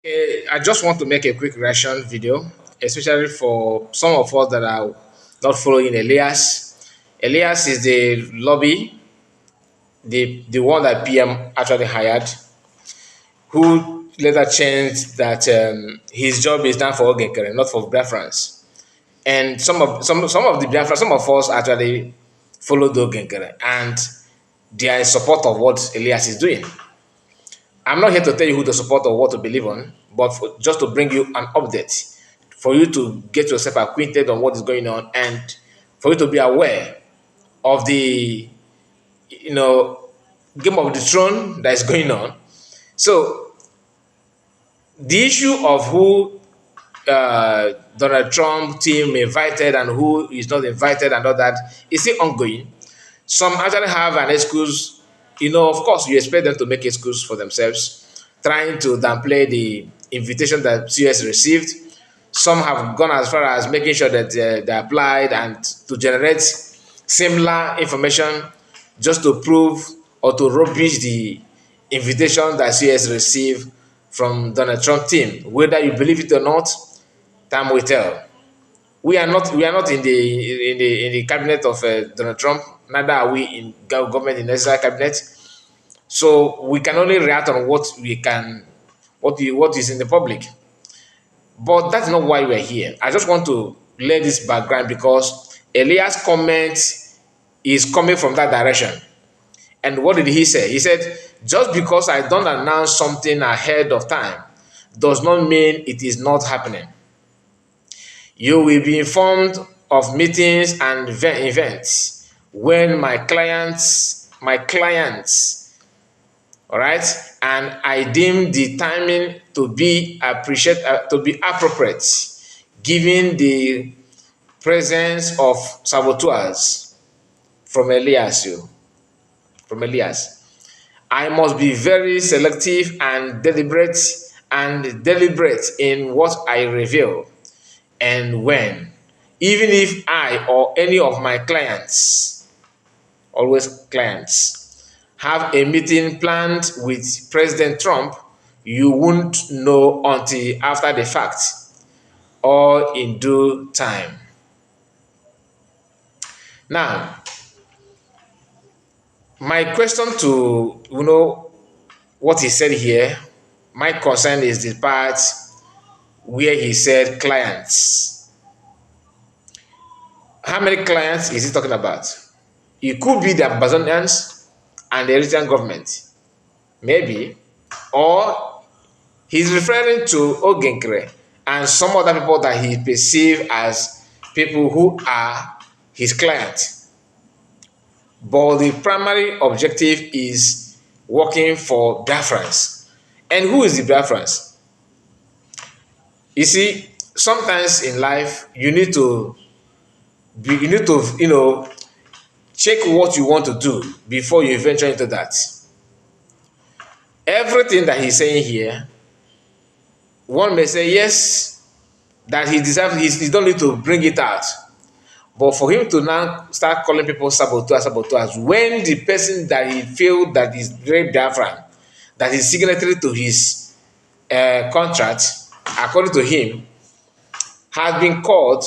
I just want to make a quick reaction video, especially for some of us that are not following Elias. Elias is the lobby, the one that PM actually hired, who later changed that his job is done for Ogenkere, not for Biafrans. And some of the Biafra, some of us actually followed Ogenkere, and they are in support of what Elias is doing. I'm not here to tell you who to support or what to believe on, but just to bring you an update for you to get yourself acquainted on what is going on and for you to be aware of the game of the throne that is going on. So the issue of who Donald Trump team invited and who is not invited and all that is still ongoing. Some actually have an excuse. Of course, you expect them to make excuse for themselves, trying to downplay the invitation that CS received. Some have gone as far as making sure that they applied and to generate similar information just to prove or to rubbish the invitation that CS received from Donald Trump team. Whether you believe it or not, time will tell. We are not in the cabinet of Donald Trump. Neither are we in government in Israel cabinet. So we can only react on what we can, what is in the public. But that's not why we're here. I just want to lay this background because Elias' comment is coming from that direction. And what did he say? He said, just because I don't announce something ahead of time does not mean it is not happening. You will be informed of meetings and events when my clients, all right, and I deem the timing to be appropriate, given the presence of saboteurs from Elias. I must be very selective and deliberate in what I reveal and when, even if I or any of my clients, always clients, have a meeting planned with President Trump, you won't know until after the fact or in due time. Now, my question to what he said here, my concern is the part where he said clients. How many clients is he talking about? It could be the Amazonians and the Eritrean government, maybe, or he's referring to Ogenkere and some other people that he perceives as people who are his clients. But the primary objective is working for Biafrans. And who is the Biafrans? You see, sometimes in life you need to check what you want to do before you venture into that. Everything that he's saying here, one may say yes, that he deserves, he don't need to bring it out. But for him to now start calling people saboteurs, when the person that he feels that is very Biafran, that is signatory to his contract, according to him, has been called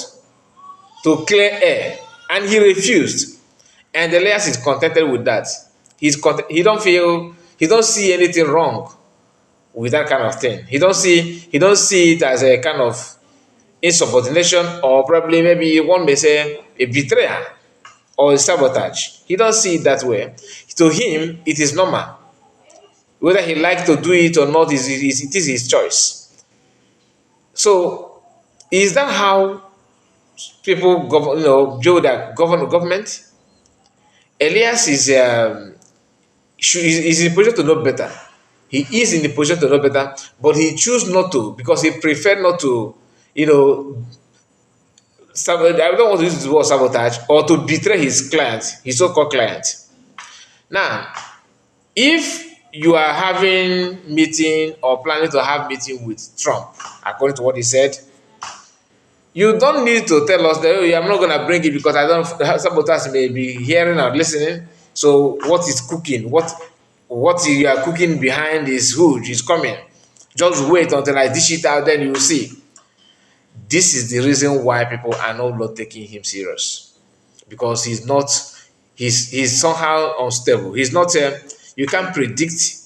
to clear air, and he refused. And Elias is contented with that. He don't see anything wrong with that kind of thing. He don't see it as a kind of insubordination, or probably maybe one may say a betrayal or a sabotage. He don't see it that way. To him, it is normal. Whether he likes to do it or not, it is his choice. So, is that how people build their government? Elias is in a position to know better. He is in the position to know better, but he chooses not to because he prefers not to, I don't want to use the word sabotage or to betray his client, his so-called client. Now, if you are having meeting or planning to have meeting with Trump, according to what he said, you don't need to tell us that, I'm not going to bring it because I don't. Saboteurs may be hearing or listening. So what is cooking? What you are cooking behind is huge. Is coming. Just wait until I dish it out, then you will see. This is the reason why people are not taking him serious, because he's somehow unstable. He's not. You can't predict.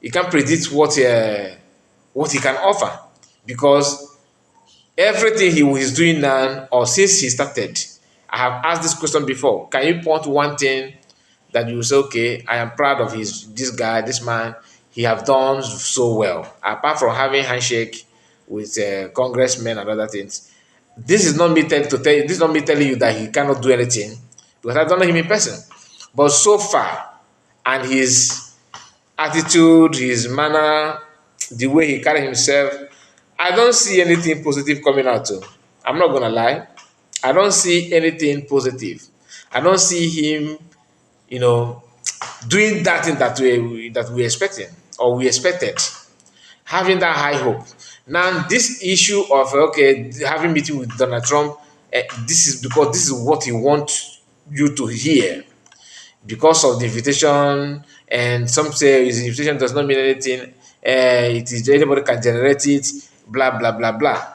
You can't predict what he can offer, because everything he is doing now, or since he started, I have asked this question before. Can you point one thing that you say, okay, I am proud of this guy, this man, he have done so well, apart from having handshake with congressmen and other things. This is not me this is not me telling you that he cannot do anything, because I don't know him in person. But so far, and his attitude, his manner, the way he carry himself, I don't see anything positive coming out. I'm not gonna lie. I don't see anything positive. I don't see him, you know, doing that thing that we expecting, or we expected, having that high hope. Now, this issue of okay, having meeting with Donald Trump, this is because this is what he wants you to hear, because of the invitation, and some say his invitation does not mean anything. It is anybody can generate it, blah blah blah blah.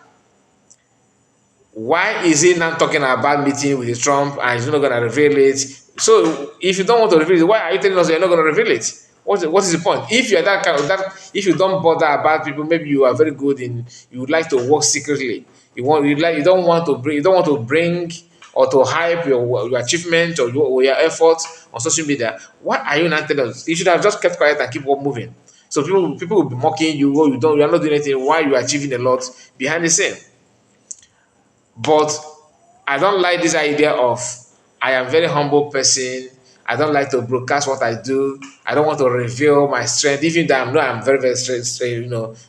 Why is he now talking about meeting with Trump and he's not going to reveal it? So if you don't want to reveal it, why are you telling us you're not going to reveal it? What is the point? If you're that kind of that, if you don't bother about people, maybe you are very good in, you would like to work secretly. You don't want to bring or to hype your achievement, or your efforts on social media. Why are you not telling us? You should have just kept quiet and keep on moving. So people will be mocking you. Oh, you are not doing anything. Why you are achieving a lot behind the scene? But I don't like this idea of I am very humble person. I don't like to broadcast what I do. I don't want to reveal my strength, even though I'm very, very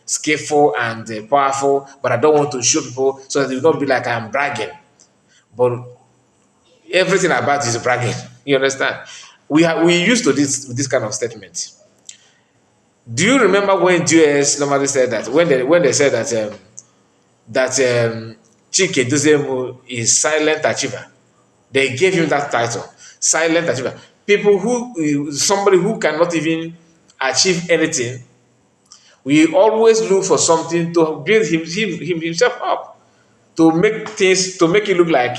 skillful and powerful. But I don't want to show people so that it will not be like I'm bragging. But everything about it is bragging. You understand? We used to this kind of statement. Do you remember when US normally said that, when they said that Chike Dozemu is silent achiever? They gave him that title, silent achiever. People somebody who cannot even achieve anything, we always look for something to build himself up, to make it look like,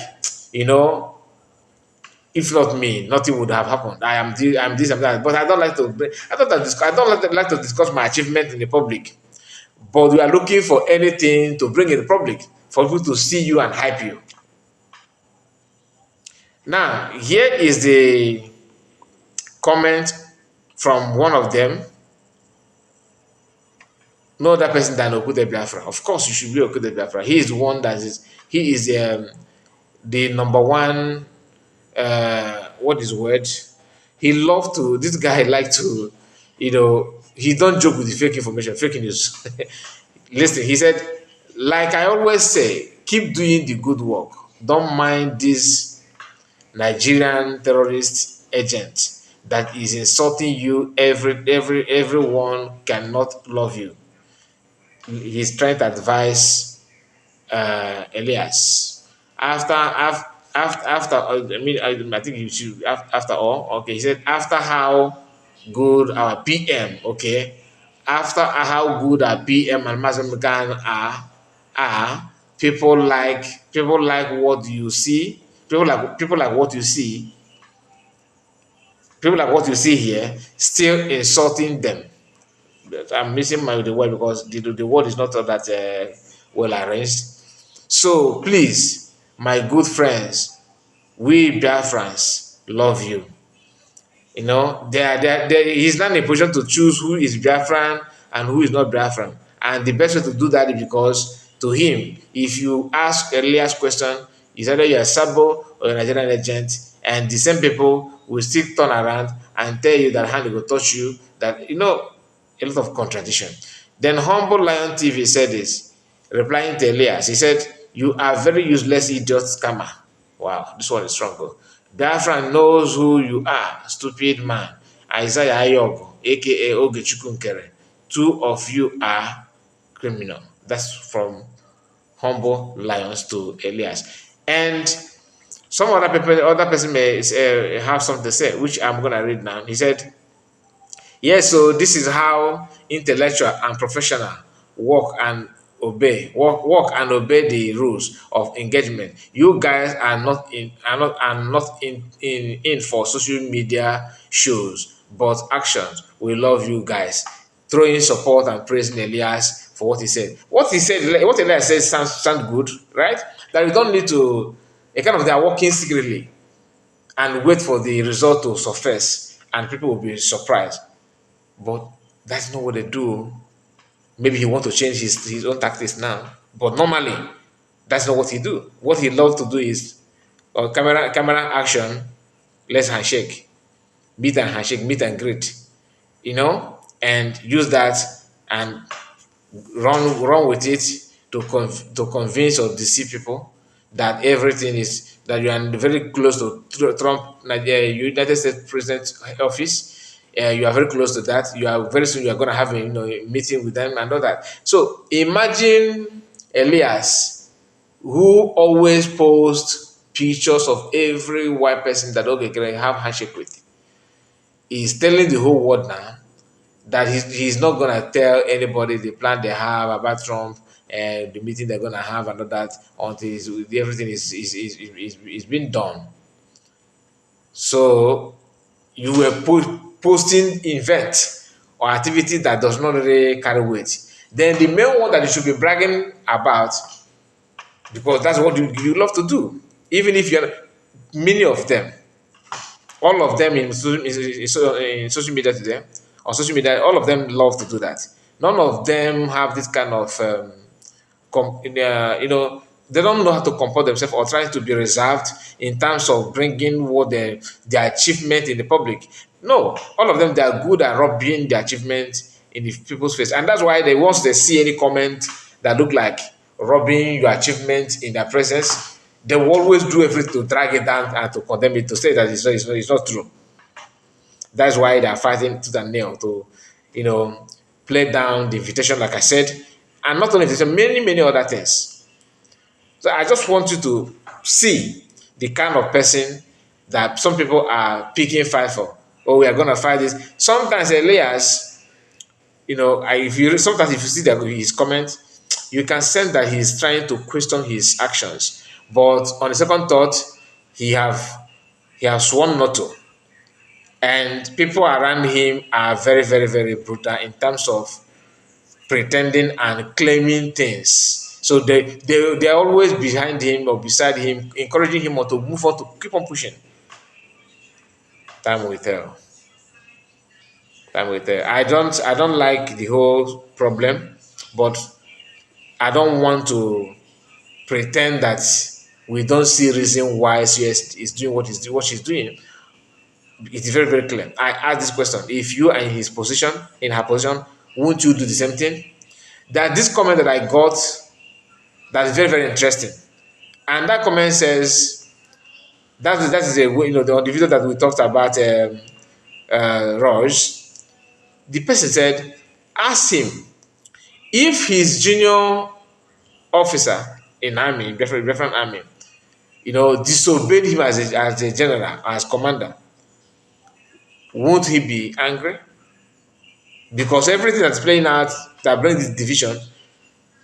you know, if not me, nothing would have happened. I'm this, I'm that. But I don't like to. I don't like to discuss my achievement in the public. But we are looking for anything to bring in the public for people to see you and hype you. Now, here is the comment from one of them. No other person than Okude Biafra. Of course, you should be Okude Biafra. He is the one he is the number one. What is the word? He loved to. This guy like to, he don't joke with the fake information, fake news. Listen, he said, like I always say, keep doing the good work. Don't mind this Nigerian terrorist agent that is insulting you. Everyone cannot love you. He's trying to advise Elias. I think you should, after all, okay, he said, after how good our PM, okay, after how good our PM and Mazamugan are, people like what you see, people like what you see, people like what you see here, still insulting them. I'm missing the word because the word is not all that well arranged. So please, my good friends, we Biafrans love you. You know, he's not in a position to choose who is Biafran and who is not Biafran. And the best way to do that is because to him, if you ask Elias question, is either you're a Sabo or a Nigerian agent, and the same people will still turn around and tell you that hand will touch you, that, a lot of contradiction. Then Humble Lion TV said this, replying to Elias. He said, you are very useless idiot scammer. Wow, this one is strong. Though. Biafra knows who you are, stupid man. Isaiah Ayogo, aka Ogechukwu. Two of you are criminal. That's from Humble Lions to Elias. And some other person may have something to say, which I'm going to read now. He said, Yes, so this is how intellectual and professional work and obey the rules of engagement. You guys are not in for social media shows, but actions. We love you guys. Throwing support and praising Elias for what he said. What Elias said sound good, right? That you don't need to a kind of they are working secretly and wait for the result to surface, and people will be surprised. But that's not what they do. Maybe he want to change his own tactics now. But normally, that's not what he do. What he love to do is camera action, let's handshake, meet and greet, and use that and run with it to convince or deceive people that everything is that you are very close to Trump, United States President office. You are very close to that. You are very soon. You are going to have a meeting with them and all that. So imagine Elias, who always posts pictures of every white person that okay can have handshake with. He's telling the whole world now that he's not gonna tell anybody the plan they have about Trump and the meeting they're gonna have and all that until everything is being done. So you were posting event or activity that does not really carry weight. Then the main one that you should be bragging about, because that's what you love to do, even if you're many of them, all of them in social media today, on social media, all of them love to do that. None of them have this kind of, they don't know how to comport themselves or trying to be reserved in terms of bringing what their achievement in the public. No, all of them, they are good at rubbing their achievement in the people's face. And that's why they once they see any comment that look like rubbing your achievement in their presence, they will always do everything to drag it down and to condemn it, to say that it's not true. That's why they are fighting to the nail to, you know, play down the invitation, like I said, and not only invitation, many other things. So I just want you to see the kind of person that some people are picking fight for. Oh, we are going to fight this. Sometimes Elias, sometimes if you see that his comment, you can sense that he's trying to question his actions. But on the second thought, he has sworn not to. And people around him are very, very, very brutal in terms of pretending and claiming things. So they're always behind him or beside him, encouraging him to move on, to keep on pushing. Time will tell. Time will tell. I don't like the whole problem, but I don't want to pretend that we don't see reason why CS is doing what she's doing. It is very, very clear. I ask this question: if you are in her position, won't you do the same thing? That this comment that I got that is very, very interesting, and that comment says that is a the video that we talked about, Raj. The person said, ask him if his junior officer in army, different army, disobeyed him as a general, as commander, won't he be angry? Because everything that's playing out that brings this division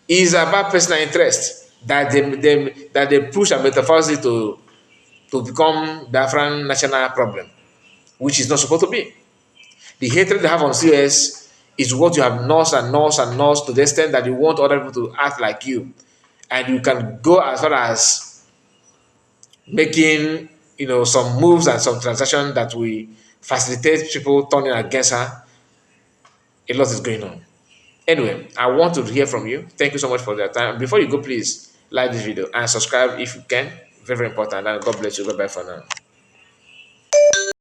is about personal interest that they push and metaphorically to become Biafran national problem, which is not supposed to be. The hatred they have on CS is what you have nursed and nursed and nursed to the extent that you want other people to act like you. And you can go as far as making some moves and some transactions that will facilitate people turning against her. A lot is going on. Anyway, I want to hear from you. Thank you so much for your time. Before you go, please like this video and subscribe if you can. Very, very important. And God bless you. Bye bye for now.